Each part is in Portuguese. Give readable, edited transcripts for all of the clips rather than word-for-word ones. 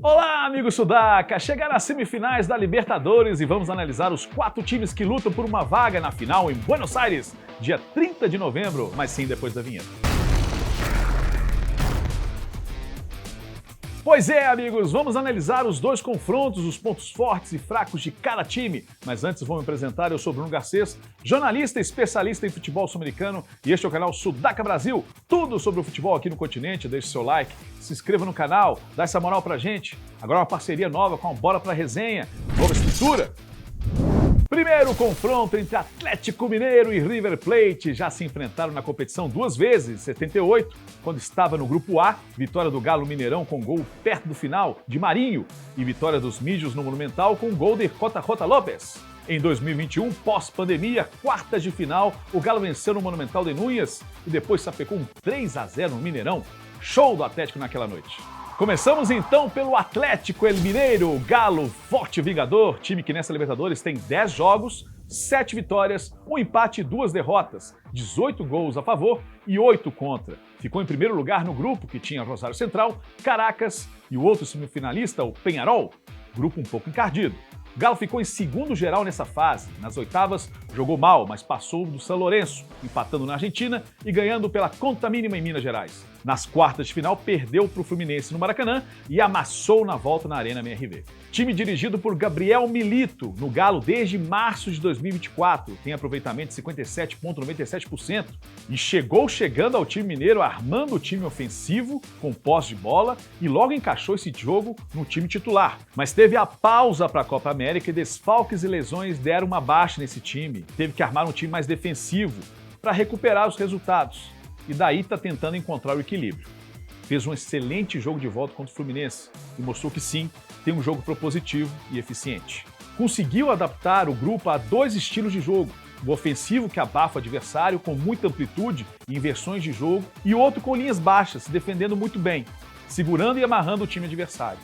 Olá, amigo Sudaca! Chegaram as semifinais da Libertadores e vamos analisar os 4 times que lutam por uma vaga na final em Buenos Aires, dia 30 de novembro, mas sim depois da vinheta. Pois é, amigos, vamos analisar os 2 confrontos, os pontos fortes e fracos de cada time. Mas antes vou me apresentar, eu sou Bruno Garcês, jornalista e especialista em futebol sul-americano e este é o canal Sudaca Brasil. Tudo sobre o futebol aqui no continente, deixe seu like, se inscreva no canal, dá essa moral pra gente. Agora uma parceria nova com a Bora Pra Resenha, nova estrutura. Primeiro confronto entre Atlético Mineiro e River Plate. Já se enfrentaram na competição 2 vezes, em 78, quando estava no Grupo A, vitória do Galo Mineirão com gol perto do final de Marinho e vitória dos Millos no Monumental com gol de JJ Lopes. Em 2021, pós-pandemia, quartas de final, o Galo venceu no Monumental de Núñez e depois sapecou um 3-0 no Mineirão. Show do Atlético naquela noite. Começamos então pelo Atlético El Mineiro, Galo forte vingador, time que nessa Libertadores tem 10 jogos, 7 vitórias, 1 empate e 2 derrotas, 18 gols a favor e 8 contra. Ficou em primeiro lugar no grupo que tinha Rosário Central, Caracas e o outro semifinalista, o Peñarol, grupo um pouco encardido. O Galo ficou em segundo geral nessa fase. Nas oitavas, jogou mal, mas passou do São Lourenço, empatando na Argentina e ganhando pela conta mínima em Minas Gerais. Nas quartas de final, perdeu para o Fluminense no Maracanã e amassou na volta na Arena MRV. Time dirigido por Gabriel Milito, no Galo desde março de 2024, tem aproveitamento de 57,97% e chegando ao time mineiro armando o time ofensivo, com posse de bola e logo encaixou esse jogo no time titular. Mas teve a pausa para a Copa América e desfalques e lesões deram uma baixa nesse time. Teve que armar um time mais defensivo para recuperar os resultados. E daí está tentando encontrar o equilíbrio. Fez um excelente jogo de volta contra o Fluminense e mostrou que sim, tem um jogo propositivo e eficiente. Conseguiu adaptar o grupo a 2 estilos de jogo, o ofensivo que abafa o adversário com muita amplitude e inversões de jogo e o outro com linhas baixas, se defendendo muito bem, segurando e amarrando o time adversário.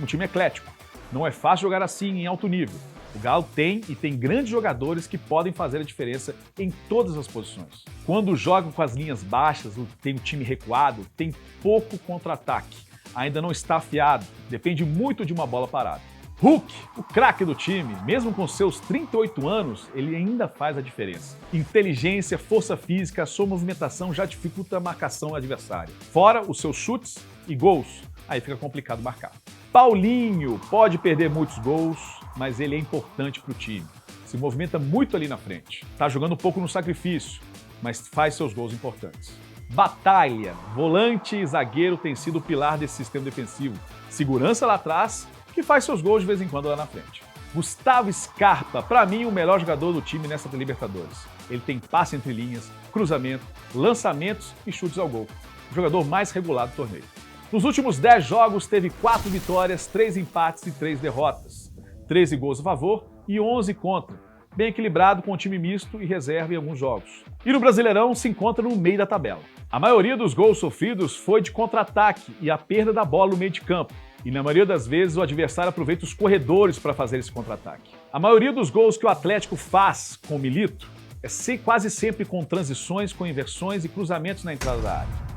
Um time eclético. Não é fácil jogar assim em alto nível. O Galo tem grandes jogadores que podem fazer a diferença em todas as posições. Quando jogam com as linhas baixas, tem um time recuado, tem pouco contra-ataque. Ainda não está afiado, depende muito de uma bola parada. Hulk, o craque do time, mesmo com seus 38 anos, ele ainda faz a diferença. Inteligência, força física, sua movimentação já dificulta a marcação do adversário. Fora os seus chutes e gols, aí fica complicado marcar. Paulinho pode perder muitos gols, mas ele é importante para o time. Se movimenta muito ali na frente. Tá jogando pouco no sacrifício, mas faz seus gols importantes. Batalha, volante e zagueiro tem sido o pilar desse sistema defensivo. Segurança lá atrás, que faz seus gols de vez em quando lá na frente. Gustavo Scarpa, para mim, o melhor jogador do time nessa Libertadores. Ele tem passe entre linhas, cruzamento, lançamentos e chutes ao gol. O jogador mais regular do torneio. Nos últimos 10 jogos, teve 4 vitórias, 3 empates e 3 derrotas. 13 gols a favor e 11 contra. Bem equilibrado com o time misto e reserva em alguns jogos. E no Brasileirão se encontra no meio da tabela. A maioria dos gols sofridos foi de contra-ataque e a perda da bola no meio de campo. E na maioria das vezes o adversário aproveita os corredores para fazer esse contra-ataque. A maioria dos gols que o Atlético faz com o Milito é quase sempre com transições, com inversões e cruzamentos na entrada da área.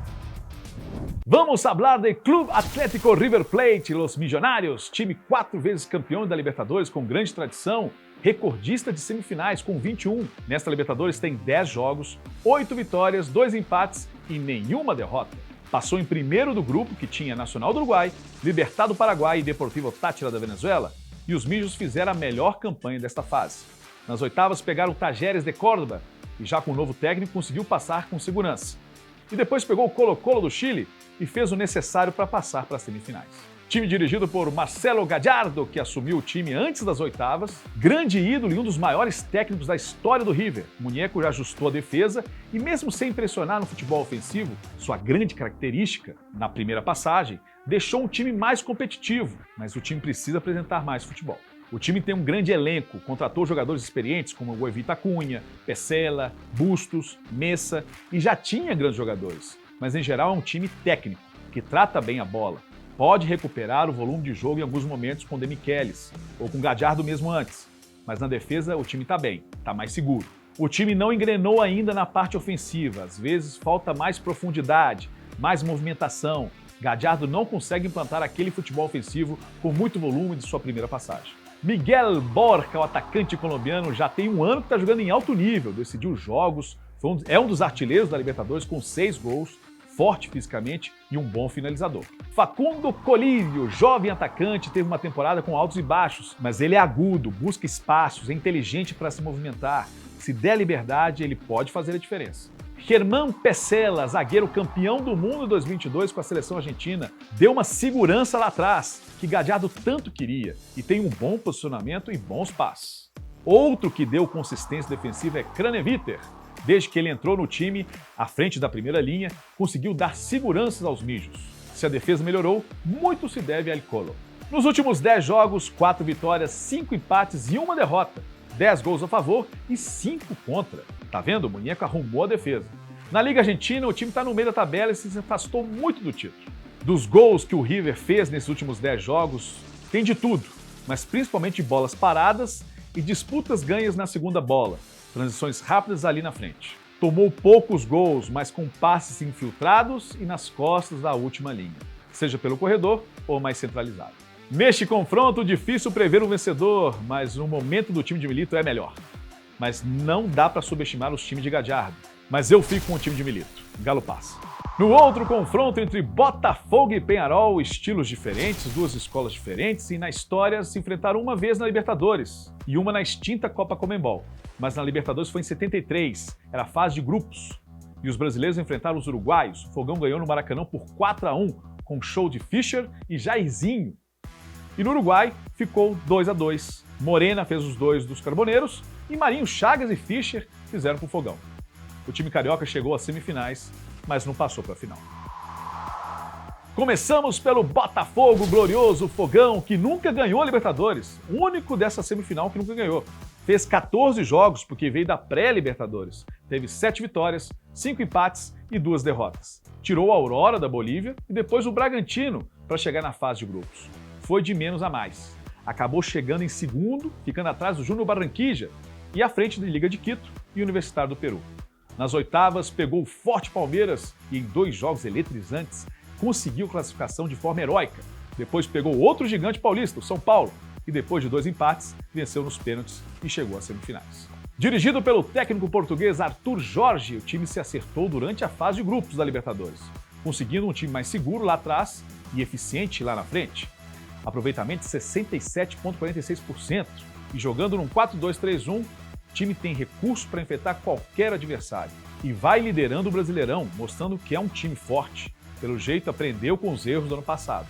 Vamos falar do Clube Atlético River Plate, Los Millonarios, time 4 vezes campeão da Libertadores com grande tradição, recordista de semifinais com 21. Nesta Libertadores tem 10 jogos, 8 vitórias, 2 empates e nenhuma derrota. Passou em primeiro do grupo que tinha Nacional do Uruguai, Libertad do Paraguai e Deportivo Táchira da Venezuela, e os Millos fizeram a melhor campanha desta fase. Nas oitavas pegaram o Tajeres de Córdoba e já com o novo técnico conseguiu passar com segurança. E depois pegou o Colo-Colo do Chile e fez o necessário para passar para as semifinais. Time dirigido por Marcelo Gallardo, que assumiu o time antes das oitavas, grande ídolo e um dos maiores técnicos da história do River. O Muñeco já ajustou a defesa e mesmo sem pressionar no futebol ofensivo, sua grande característica, na primeira passagem, deixou um time mais competitivo, mas o time precisa apresentar mais futebol. O time tem um grande elenco, contratou jogadores experientes como o Evita Cunha, Pesela, Bustos, Messa e já tinha grandes jogadores. Mas em geral é um time técnico, que trata bem a bola. Pode recuperar o volume de jogo em alguns momentos com Demichelis ou com Gallardo mesmo antes. Mas na defesa o time está bem, está mais seguro. O time não engrenou ainda na parte ofensiva, às vezes falta mais profundidade, mais movimentação, Gallardo não consegue implantar aquele futebol ofensivo com muito volume de sua primeira passagem. Miguel Borja, o atacante colombiano, já tem um ano que está jogando em alto nível, decidiu jogos, é um dos artilheiros da Libertadores com 6 gols, forte fisicamente e um bom finalizador. Facundo Colidio, jovem atacante, teve uma temporada com altos e baixos, mas ele é agudo, busca espaços, é inteligente para se movimentar. Se der liberdade, ele pode fazer a diferença. Germán Pesela, zagueiro campeão do mundo em 2022 com a seleção argentina, deu uma segurança lá atrás, que Gallardo tanto queria, e tem um bom posicionamento e bons passes. Outro que deu consistência defensiva é Craneviter. Desde que ele entrou no time, à frente da primeira linha, conseguiu dar seguranças aos mijos. Se a defesa melhorou, muito se deve a El Colo. Nos últimos 10 jogos, 4 vitórias, 5 empates e 1 derrota. 10 gols a favor e 5 contra. Tá vendo? O Munheco arrumou a defesa. Na Liga Argentina, o time está no meio da tabela e se afastou muito do título. Dos gols que o River fez nesses últimos 10 jogos, tem de tudo, mas principalmente bolas paradas e disputas ganhas na segunda bola. Transições rápidas ali na frente. Tomou poucos gols, mas com passes infiltrados e nas costas da última linha, seja pelo corredor ou mais centralizado. Neste confronto, difícil prever o vencedor, mas o momento do time de Milito é melhor. Mas não dá para subestimar os times de Gallardo. Mas eu fico com o time de Milito. Galo passa. No outro confronto entre Botafogo e Peñarol, estilos diferentes, duas escolas diferentes e na história se enfrentaram uma vez na Libertadores e uma na extinta Copa Conmebol. Mas na Libertadores foi em 73, era a fase de grupos. E os brasileiros enfrentaram os uruguaios. O Fogão ganhou no Maracanã por 4-1, com show de Fischer e Jairzinho. E no Uruguai ficou 2-2. Morena fez os 2 dos Carboneiros e Marinho Chagas e Fischer fizeram para o Fogão. O time carioca chegou às semifinais, mas não passou para a final. Começamos pelo Botafogo, glorioso Fogão, que nunca ganhou a Libertadores. O único dessa semifinal que nunca ganhou. Fez 14 jogos, porque veio da pré-Libertadores. Teve 7 vitórias, 5 empates e 2 derrotas. Tirou a Aurora da Bolívia e depois o Bragantino para chegar na fase de grupos. Foi de menos a mais. Acabou chegando em segundo, ficando atrás do Júnior Barranquilla e à frente da Liga de Quito e Universitário do Peru. Nas oitavas, pegou o forte Palmeiras e em 2 jogos eletrizantes conseguiu classificação de forma heróica. Depois pegou outro gigante paulista, o São Paulo, e depois de 2 empates, venceu nos pênaltis e chegou às semifinais. Dirigido pelo técnico português Arthur Jorge, o time se acertou durante a fase de grupos da Libertadores, conseguindo um time mais seguro lá atrás e eficiente lá na frente. Aproveitamento de 67,46% e jogando num 4-2-3-1, o time tem recurso para enfrentar qualquer adversário e vai liderando o Brasileirão, mostrando que é um time forte. Pelo jeito, aprendeu com os erros do ano passado.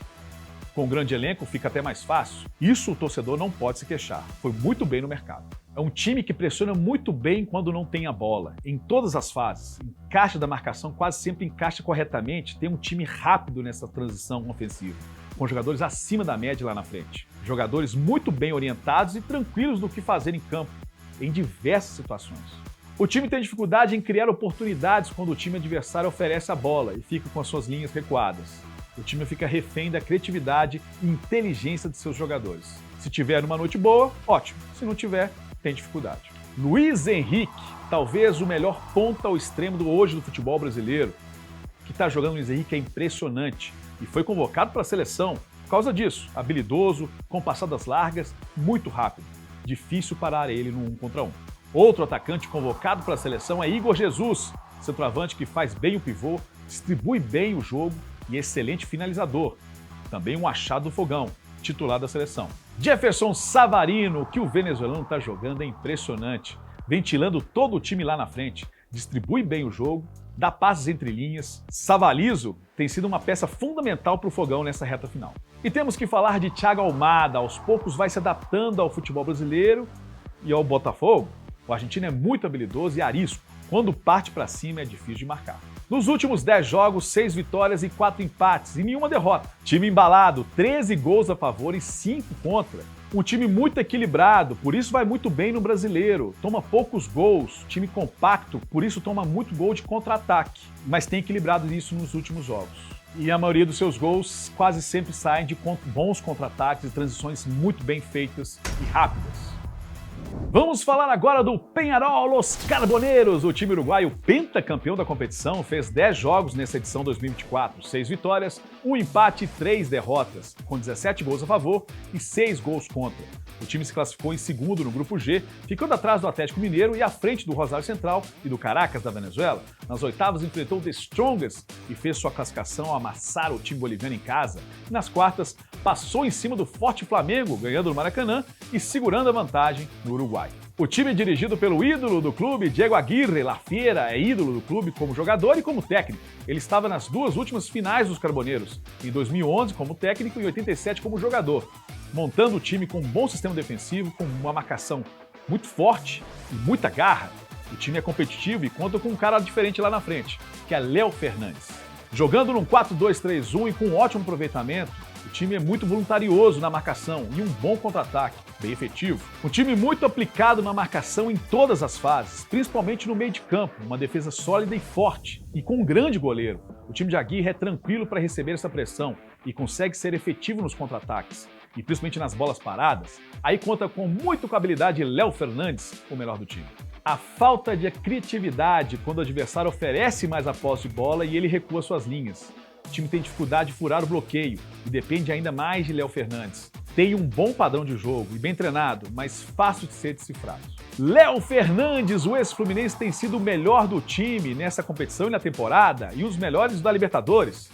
Com um grande elenco, fica até mais fácil. Isso o torcedor não pode se queixar. Foi muito bem no mercado. É um time que pressiona muito bem quando não tem a bola, em todas as fases. Encaixa da marcação, quase sempre encaixa corretamente. Tem um time rápido nessa transição ofensiva, com jogadores acima da média lá na frente. Jogadores muito bem orientados e tranquilos no que fazer em campo, em diversas situações. O time tem dificuldade em criar oportunidades quando o time adversário oferece a bola e fica com as suas linhas recuadas. O time fica refém da criatividade e inteligência de seus jogadores. Se tiver uma noite boa, ótimo. Se não tiver, tem dificuldade. Luiz Henrique, talvez o melhor ponta ao extremo do hoje do futebol brasileiro. O que está jogando o Luiz Henrique é impressionante e foi convocado para a seleção por causa disso. Habilidoso, com passadas largas, muito rápido. Difícil parar ele no 1 contra 1. Outro atacante convocado para a seleção é Igor Jesus, centroavante que faz bem o pivô, distribui bem o jogo e excelente finalizador. Também um achado do Fogão, titular da seleção. Jefferson Savarino, o que o venezuelano está jogando é impressionante, ventilando todo o time lá na frente, distribui bem o jogo, dá passes entre linhas. Savalizo tem sido uma peça fundamental para o Fogão nessa reta final. E temos que falar de Thiago Almada, aos poucos vai se adaptando ao futebol brasileiro e ao Botafogo. O argentino é muito habilidoso e arisco. Quando parte para cima é difícil de marcar. Nos últimos 10 jogos, 6 vitórias e 4 empates e nenhuma derrota. Time embalado, 13 gols a favor e 5 contra. Um time muito equilibrado, por isso vai muito bem no Brasileiro. Toma poucos gols, time compacto, por isso toma muito gol de contra-ataque. Mas tem equilibrado isso nos últimos jogos. E a maioria dos seus gols quase sempre saem de bons contra-ataques e transições muito bem feitas e rápidas. Vamos falar agora do Peñarol Los Carboneros. O time uruguaio, pentacampeão da competição, fez 10 jogos nessa edição 2024, 6 vitórias, 1 empate e 3 derrotas, com 17 gols a favor e 6 gols contra. O time se classificou em segundo no grupo G, ficando atrás do Atlético Mineiro e à frente do Rosário Central e do Caracas da Venezuela. Nas oitavas enfrentou o The Strongest e fez sua classificação ao amassar o time boliviano em casa. E nas quartas passou em cima do forte Flamengo, ganhando no Maracanã e segurando a vantagem no Uruguai. O time é dirigido pelo ídolo do clube, Diego Aguirre La Fiera, é ídolo do clube como jogador e como técnico. Ele estava nas 2 últimas finais dos Carboneiros, em 2011 como técnico e em 87 como jogador, montando o time com um bom sistema defensivo, com uma marcação muito forte e muita garra. O time é competitivo e conta com um cara diferente lá na frente, que é Léo Fernandes. Jogando num 4-2-3-1 e com um ótimo aproveitamento, o time é muito voluntarioso na marcação e um bom contra-ataque, bem efetivo. Um time muito aplicado na marcação em todas as fases, principalmente no meio de campo, uma defesa sólida e forte, e com um grande goleiro. O time de Aguirre é tranquilo para receber essa pressão e consegue ser efetivo nos contra-ataques, e principalmente nas bolas paradas. Aí conta muito com a habilidade de Léo Fernandes, o melhor do time. A falta de criatividade quando o adversário oferece mais a posse de bola e ele recua suas linhas. O time tem dificuldade de furar o bloqueio e depende ainda mais de Léo Fernandes. Tem um bom padrão de jogo e bem treinado, mas fácil de ser decifrado. Léo Fernandes, o ex-fluminense, tem sido o melhor do time nessa competição e na temporada e os melhores da Libertadores.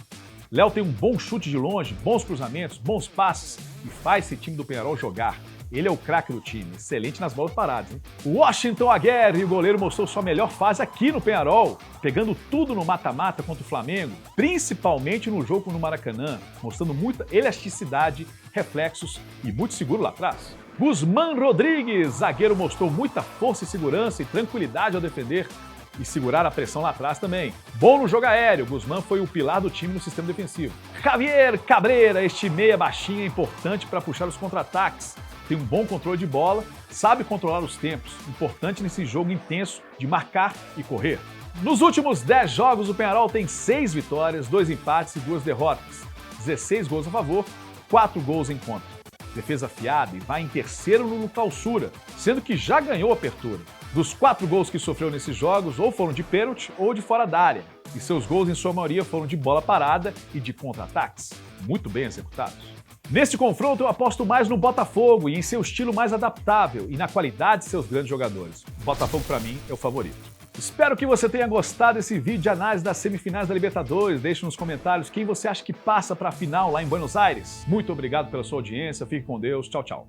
Léo tem um bom chute de longe, bons cruzamentos, bons passes e faz esse time do Peñarol jogar. Ele é o craque do time, excelente nas bolas paradas, hein? Washington Aguirre, o goleiro, mostrou sua melhor fase aqui no Peñarol, pegando tudo no mata-mata contra o Flamengo, principalmente no jogo no Maracanã, mostrando muita elasticidade, reflexos e muito seguro lá atrás. Guzmán Rodrigues, zagueiro, mostrou muita força e segurança e tranquilidade ao defender e segurar a pressão lá atrás também. Bom no jogo aéreo, Guzmán foi o pilar do time no sistema defensivo. Javier Cabrera, este meia baixinho, é importante para puxar os contra-ataques. Tem um bom controle de bola, sabe controlar os tempos, importante nesse jogo intenso de marcar e correr. Nos últimos 10 jogos, o Peñarol tem 6 vitórias, 2 empates e 2 derrotas, 16 gols a favor, 4 gols em contra. Defesa afiada e vai em terceiro no clausura, sendo que já ganhou a apertura. Dos 4 gols que sofreu nesses jogos, ou foram de pênalti ou de fora da área, e seus gols em sua maioria foram de bola parada e de contra-ataques, muito bem executados. Neste confronto, eu aposto mais no Botafogo e em seu estilo mais adaptável e na qualidade de seus grandes jogadores. O Botafogo, para mim, é o favorito. Espero que você tenha gostado desse vídeo de análise das semifinais da Libertadores. Deixe nos comentários quem você acha que passa para a final lá em Buenos Aires. Muito obrigado pela sua audiência, fique com Deus, tchau, tchau.